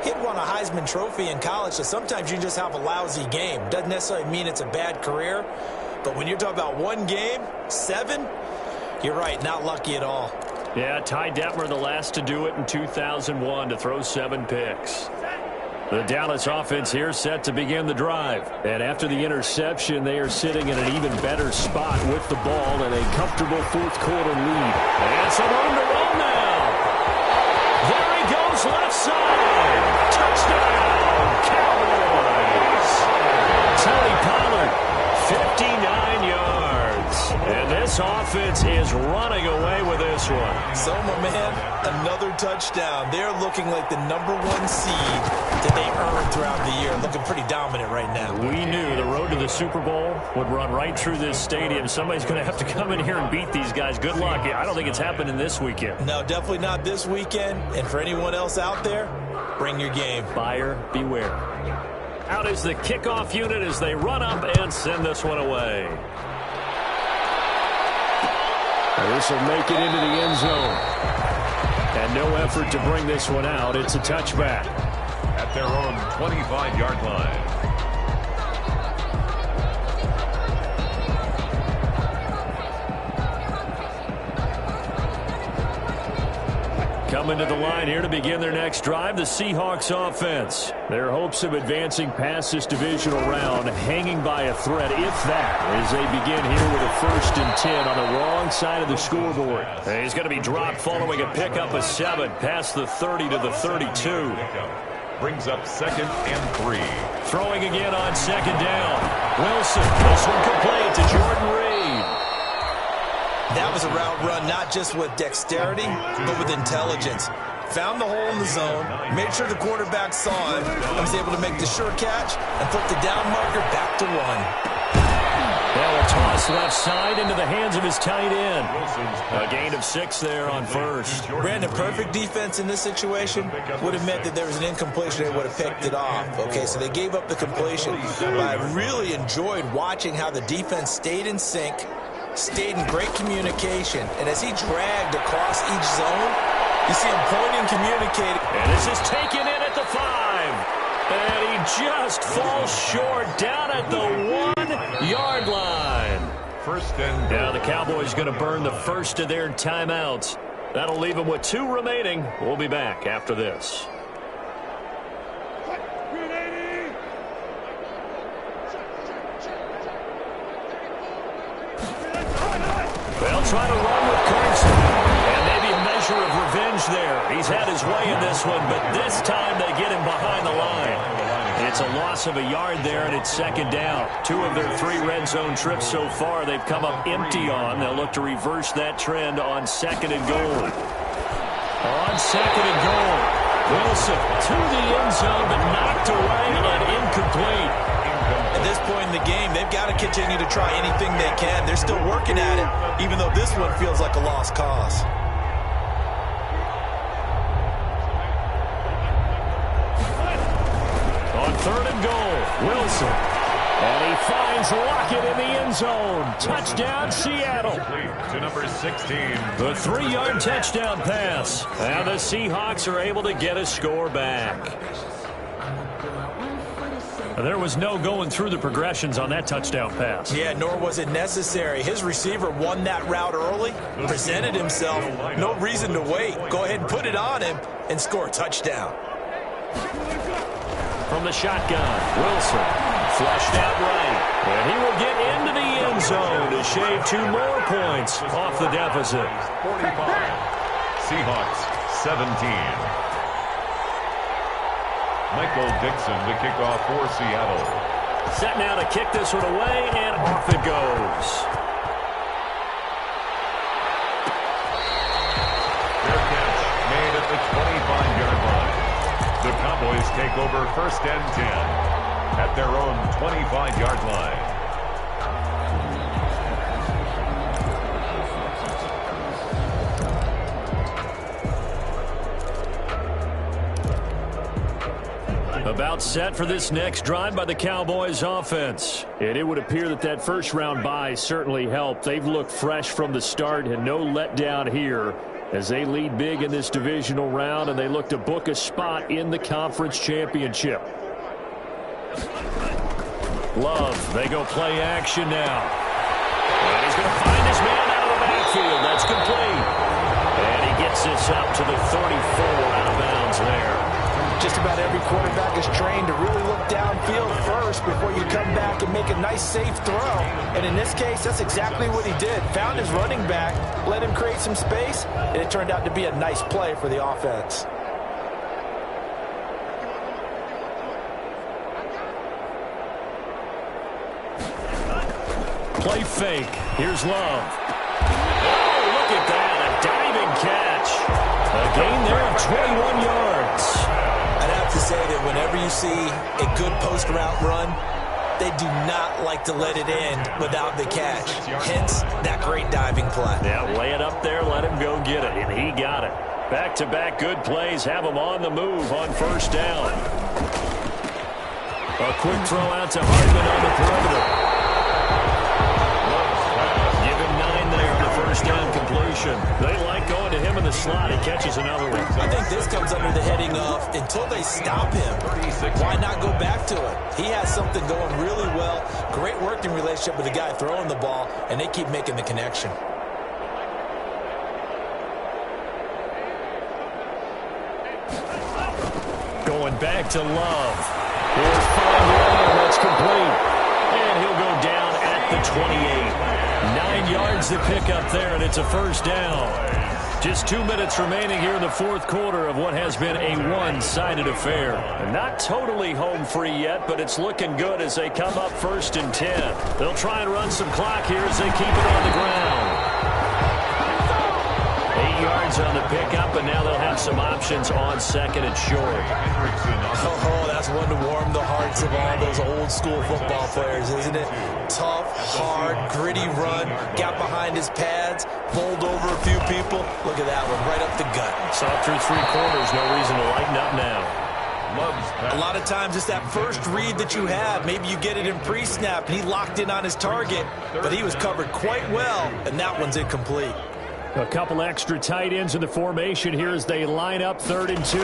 he'd won a Heisman Trophy in college, so sometimes you just have a lousy game. Doesn't necessarily mean it's a bad career, but when you're talking about one game, 7, you're right, not lucky at all. Yeah, Ty Detmer, the last to do it in 2001, to throw 7 picks. The Dallas offense here set to begin the drive. And after the interception, they are sitting in an even better spot with the ball and a comfortable fourth-quarter lead. And some room to run now. There he goes, left side. Touchdown, Cowboys. Tony Pollard, 59 yards. And this offense is running away with this one. So, my man, another touchdown. They're looking like the number 1 seed that they earned throughout the year. Looking pretty dominant right now. We knew the road to the Super Bowl would run right through this stadium. Somebody's going to have to come in here and beat these guys. Good luck. I don't think it's happening this weekend. No, definitely not this weekend. And for anyone else out there, bring your game. Buyer beware. Out is the kickoff unit as they run up and send this one away. This will make it into the end zone. And no effort to bring this one out. It's a touchback. At their own 25-yard line. Coming to the line here to begin their next drive, the Seahawks offense. Their hopes of advancing past this divisional round hanging by a thread, if that, as they begin here with a 1st and 10 on the wrong side of the scoreboard. And he's going to be dropped following a pickup of 7 past the 30 to the 32. Brings up 2nd and 3. Throwing again on second down. Wilson, this one complete to Jordan Reed. That was a route run not just with dexterity, but with intelligence. Found the hole in the zone, made sure the quarterback saw him, and was able to make the sure catch and put the down marker back to 1. Now a toss left side into the hands of his tight end. A gain of 6 there on first. Brandon, perfect defense in this situation would have meant that there was an incompletion. They would have picked it off. Okay, so they gave up the completion. But I really enjoyed watching how the defense stayed in sync, stayed in great communication, and as he dragged across each zone, You see him pointing, communicating. And this is taken in at the 5. And he just falls short down at the 1-yard line. First and goal. Now the Cowboys going to burn the first of their timeouts. That'll leave them with 2 remaining. We'll be back after this. They'll try to run with Carson. And maybe a measure of revenge there. He's had his way in this one, but this time they get him behind the line. It's a loss of a yard there, and it's second down. 2 of their 3 red zone trips so far they've come up empty on. They'll look to reverse that trend on second and goal. On second and goal, Wilson to the end zone, but knocked away and incomplete. At this point in the game, they've got to continue to try anything they can. They're still working at it, even though this one feels like a lost cause. On third and goal, Wilson. And he finds Lockett in the end zone. Touchdown, Seattle. To number 16. The 3-yard touchdown pass. And the Seahawks are able to get a score back. There was no going through the progressions on that touchdown pass. Yeah, nor was it necessary. His receiver won that route early, presented himself. No reason to wait. Go ahead and put it on him and score a touchdown. From the shotgun, Wilson flushed out right. And he will get into the end zone to shave 2 more points off the deficit. 45. Seahawks 17. Michael Dixon to kick off for Seattle. Set now to kick this one away, and off it goes. Fair catch made at the 25-yard line. The Cowboys take over first and 10 at their own 25-yard line. About set for this next drive by the Cowboys offense. And it would appear that that first round bye certainly helped. They've looked fresh from the start and no letdown here as they lead big in this divisional round and they look to book a spot in the conference championship. Love, they go play action now. And he's going to find his man out of the backfield. That's complete. And he gets this up to the 34 out of bounds there. Just about every quarterback is trained to really look downfield first before you come back and make a nice, safe throw. And in this case, that's exactly what he did. Found his running back, let him create some space, and it turned out to be a nice play for the offense. Play fake. Here's Love. Oh, look at that. A diving catch. A gain there of 21 yards. I'd have to say that whenever you see a good post-route run, they do not like to let it end without the catch. Hence, that great diving play. Yeah, lay it up there, let him go get it, and he got it. Back-to-back good plays have him on the move on first down. A quick throw out to Hartman on the perimeter. Give him 9 there on the first down completion. They like going to him in the slot. He catches another one. I think this comes under the heading of until they stop him, why not go back to it? He has something going really well. Great working relationship with the guy throwing the ball, and they keep making the connection. Going back to Love. Here's 5 Lamb. That's complete. And he'll go down at the 28. 9 yards to pick up there, and it's a first down. Just 2 minutes remaining here in the fourth quarter of what has been a one-sided affair. Not totally home free yet, but it's looking good as they come up first and 10. They'll try and run some clock here as they keep it on the ground. 8 yards on the pickup, and now they'll have some options on second and short. Oh, that's one to warm the hearts of all those old-school football players, isn't it? Tough, hard, gritty run, got behind his pads, bowled over a few people. Look at that one, right up the gut. Saw through 3 quarters, no reason to lighten up now. A lot of times it's that first read that you have. Maybe you get it in pre-snap, and he locked in on his target, but he was covered quite well, and that one's incomplete. A couple extra tight ends in the formation here as they line up 3rd and 2.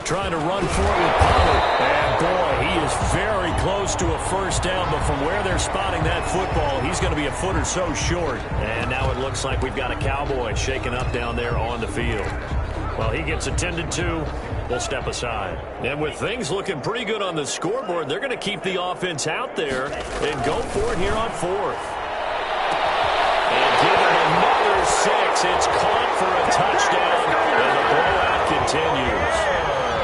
Trying to run for it with Pollard. And boy, he is very close to a first down, but from where they're spotting that football, he's going to be a foot or so short. And now it looks like we've got a Cowboy shaken up down there on the field. Well, he gets attended to. We'll step aside. And with things looking pretty good on the scoreboard, they're going to keep the offense out there and go for it here on 4th. And give it another 6. It's caught for a touchdown, and the blowout continues.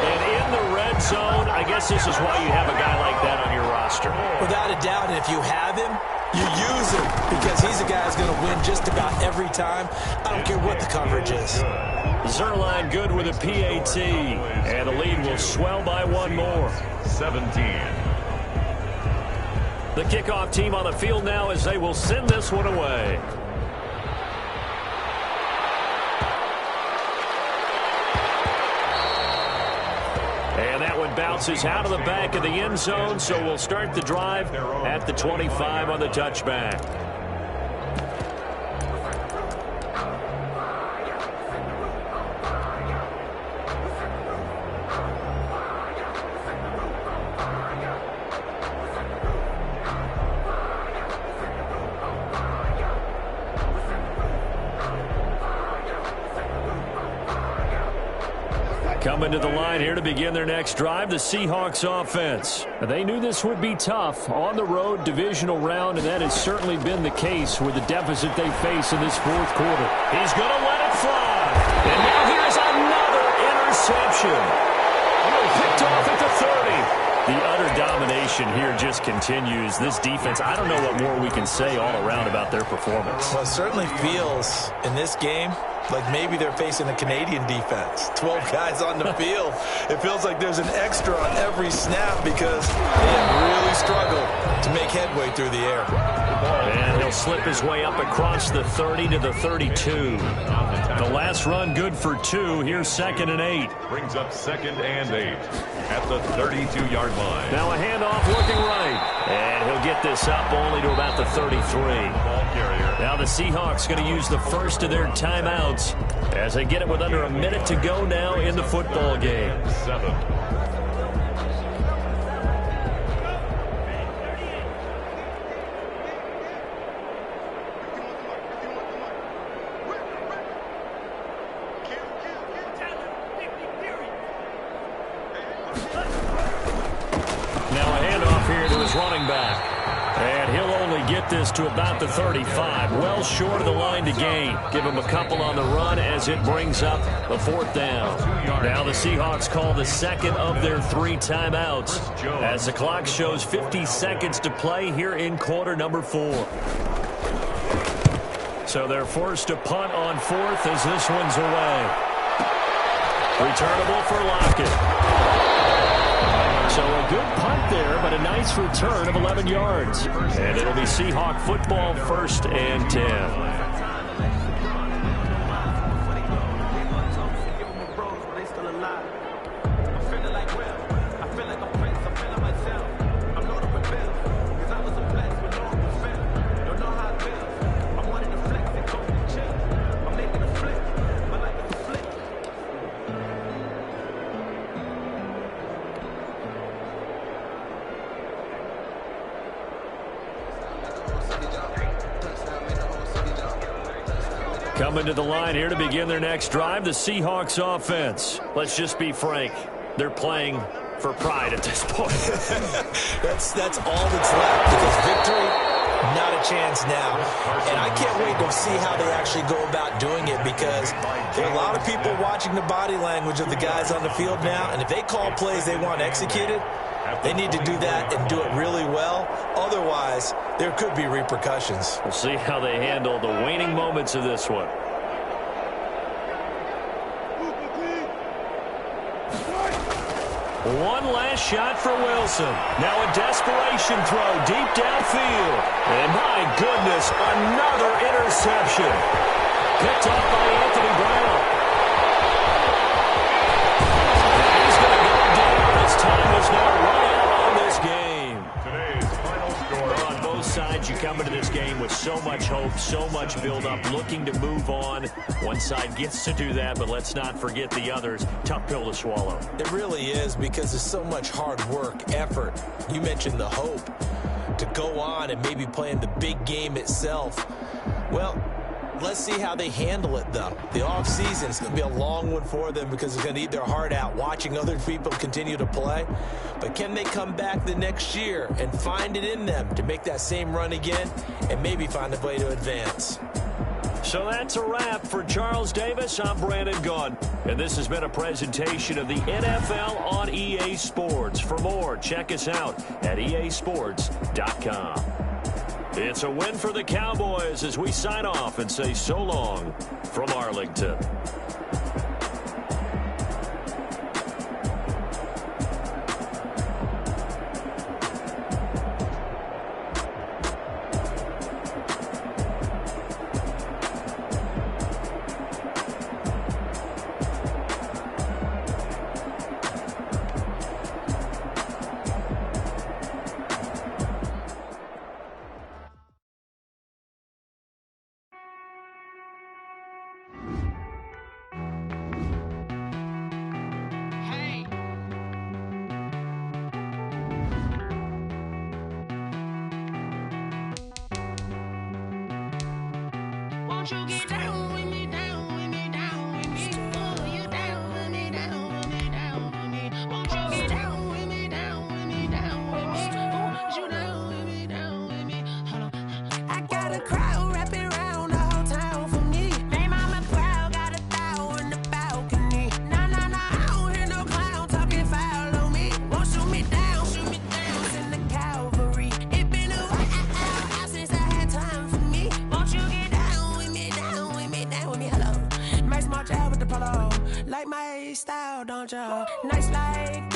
And in the red zone, I guess this is why you have a guy like that on your roster. Without a doubt, and if you have him, you use him because he's a guy who's going to win just about every time. I don't care what the coverage is. Zerline good with a PAT, and the lead will swell by one more. 17. The kickoff team on the field now as they will send this one away. And that one bounces out of the back of the end zone, so we'll start the drive at the 25 on the touchback. Coming to the line here to begin their next drive, the Seahawks offense. They knew this would be tough on the road, divisional round, and that has certainly been the case with the deficit they face in this 4th quarter. He's going to let it fly. And now here's another interception. Picked off at the 30. The utter domination here just continues. This defense, I don't know what more we can say all around about their performance. Well, it certainly feels in this game like maybe they're facing a Canadian defense. 12 guys on the field. It feels like there's an extra on every snap because they have really struggled to make headway through the air. And he'll slip his way up across the 30 to the 32. The last run good for 2. Here's 2nd and 8. Brings up 2nd and 8 at the 32-yard line. Now a handoff looking right. And he'll get this up only to about the 33. Now the Seahawks going to use the first of their timeouts as they get it with under a minute to go now in the football game. 7. Now a handoff here to his running back. And he'll only get this to about the 35. Well short of the line to gain. Give him a couple on the run as it brings up the 4th down. Now the Seahawks call the second of their 3 timeouts as the clock shows 50 seconds to play here in quarter number 4. So they're forced to punt on 4th as this one's away. Returnable for Lockett. So a good punt there, but a nice return of 11 yards. And it'll be Seahawk football, 1st and 10. Coming to the line here to begin their next drive, the Seahawks offense. Let's just be frank. They're playing for pride at this point. That's all that's left because victory, not a chance now. And I can't wait to see how they actually go about doing it because there are a lot of people watching the body language of the guys on the field now. And if they call plays they want executed, they need to do that and do it really well. Otherwise, there could be repercussions. We'll see how they handle the waning moments of this one. One last shot for Wilson. Now a desperation throw deep downfield. And my goodness, another interception. Picked off by Anthony Brown. He's going to go down as time is now run out on this game. Today's final score. On both sides, you come into this game with so much hope, so much build-up, looking to move on. One side gets to do that, but let's not forget the others. Tough pill to swallow. It really is, because there's so much hard work, effort. You mentioned the hope to go on and maybe play in the big game itself. Well, let's see how they handle it, though. The offseason is going to be a long one for them because they're going to eat their heart out watching other people continue to play. But can they come back the next year and find it in them to make that same run again and maybe find a way to advance? So that's a wrap for Charles Davis. I'm Brandon Gaudin, and this has been a presentation of the NFL on EA Sports. For more, check us out at easports.com. It's a win for the Cowboys as we sign off and say so long from Arlington. Won't you get down with me, down with me, down with me? Oh, you down with me, down with me, down with me. Won't you get down with me, down with me, down with me? Oh, you down with me, down with me? Hold on. I got a crowd wrapping around the whole town for me. Name on my crowd, got 1,000 in the balcony. Nah, nah, nah, I don't hear no clown talking foul on me. Won't shoot me down, send the cavalry. It been a while since I had time for me. Won't you get down with me, down with me, down with me? Hello, Max March out with the polo. Like my style, don't you? Nice like